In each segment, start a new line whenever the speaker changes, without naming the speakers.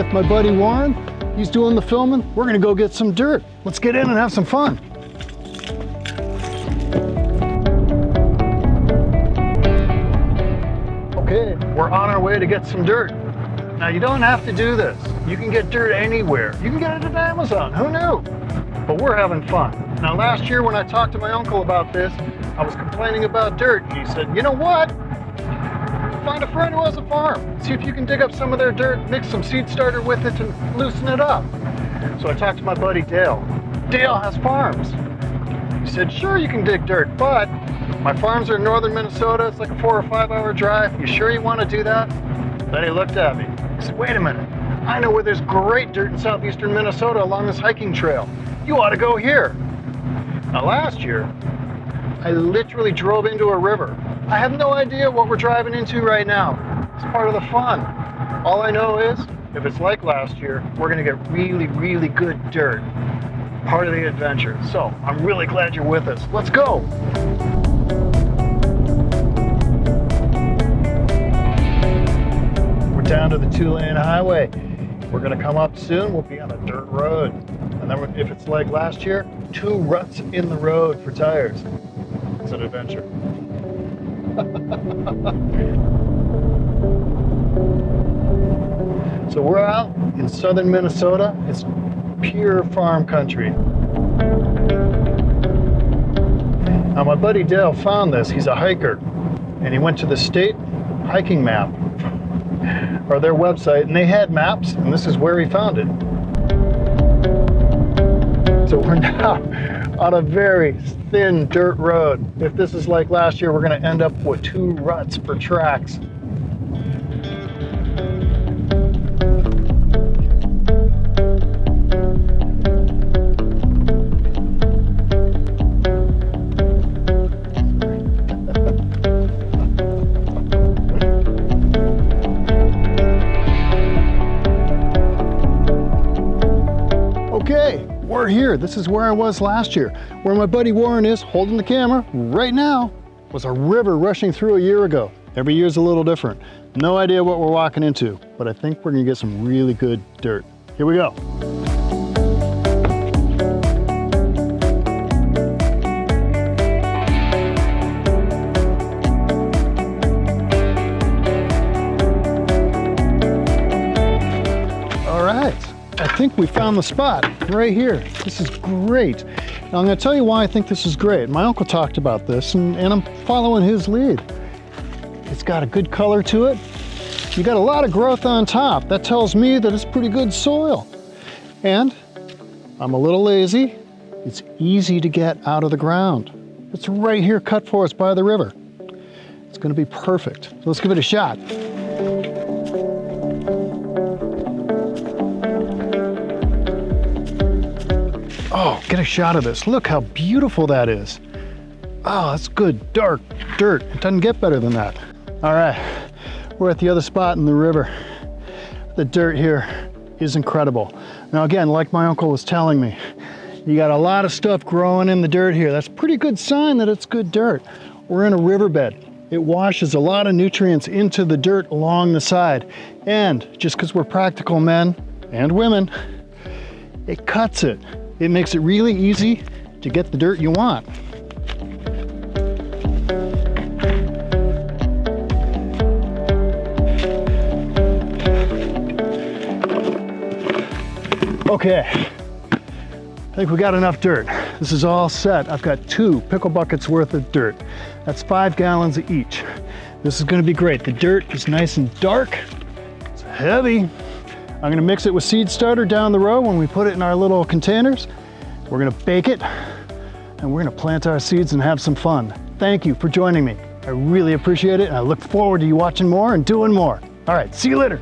with my buddy Warren. He's doing the filming. We're gonna go get some dirt. Let's get in and have some fun. Okay, we're on our way to get some dirt. Now you don't have to do this. You can get dirt anywhere. You can get it at Amazon, who knew? But we're having fun. Now last year when I talked to my uncle about this, I was complaining about dirt, and he said, you know what? Find a friend who has a farm. See if you can dig up some of their dirt, mix some seed starter with it and loosen it up. So I talked to my buddy Dale. Dale has farms. He said, sure you can dig dirt, but my farms are in northern Minnesota. It's like a 4 or 5 hour drive. You sure you want to do that? Then he looked at me. He said, wait a minute. I know where there's great dirt in southeastern Minnesota along this hiking trail. You ought to go here. Now last year, I literally drove into a river. I have no idea what we're driving into right now. It's part of the fun. All I know is, if it's like last year, we're gonna get really, really good dirt. Part of the adventure. So, I'm really glad you're with us. Let's go. We're down to the 2-lane highway. We're gonna come up soon. We'll be on a dirt road. And then if it's like last year, 2 ruts in the road for tires. It's an adventure. So we're out in southern Minnesota. It's pure farm country. Now my buddy Dale found this. He's a hiker, and he went to the state hiking map, or their website, and they had maps, and this is where he found it. So we're now on a very thin dirt road. If this is like last year, we're gonna end up with 2 ruts for tracks. Okay, we're here. This is where I was last year. Where my buddy Warren is holding the camera right now was a river rushing through a year ago. Every year's a little different. No idea what we're walking into, but I think we're gonna get some really good dirt. Here we go. All right. I think we found the spot right here. This is great. Now I'm going to tell you why I think this is great. My uncle talked about this, and I'm following his lead. It's got a good color to it. You got a lot of growth on top. That tells me that it's pretty good soil. And I'm a little lazy. It's easy to get out of the ground. It's right here cut for us by the river. It's going to be perfect. So let's give it a shot. Oh, get a shot of this. Look how beautiful that is. Oh, that's good, dark dirt. It doesn't get better than that. All right, we're at the other spot in the river. The dirt here is incredible. Now again, like my uncle was telling me, you got a lot of stuff growing in the dirt here. That's a pretty good sign that it's good dirt. We're in a riverbed. It washes a lot of nutrients into the dirt along the side. And just because we're practical men and women, it cuts it. It makes it really easy to get the dirt you want. Okay, I think we got enough dirt. This is all set. I've got 2 pickle buckets worth of dirt. That's 5 gallons each. This is gonna be great. The dirt is nice and dark. It's heavy. I'm gonna mix it with seed starter down the road when we put it in our little containers. We're gonna bake it, and we're gonna plant our seeds and have some fun. Thank you for joining me. I really appreciate it, and I look forward to you watching more and doing more. All right, see you later.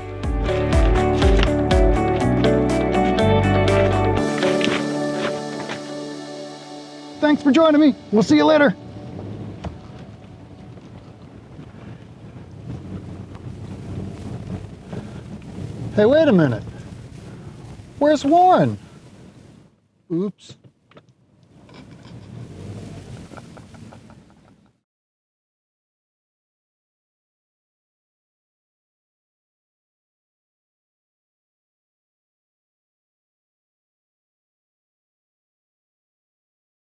Thanks for joining me. We'll see you later. Hey, wait a minute. Where's Warren? Oops.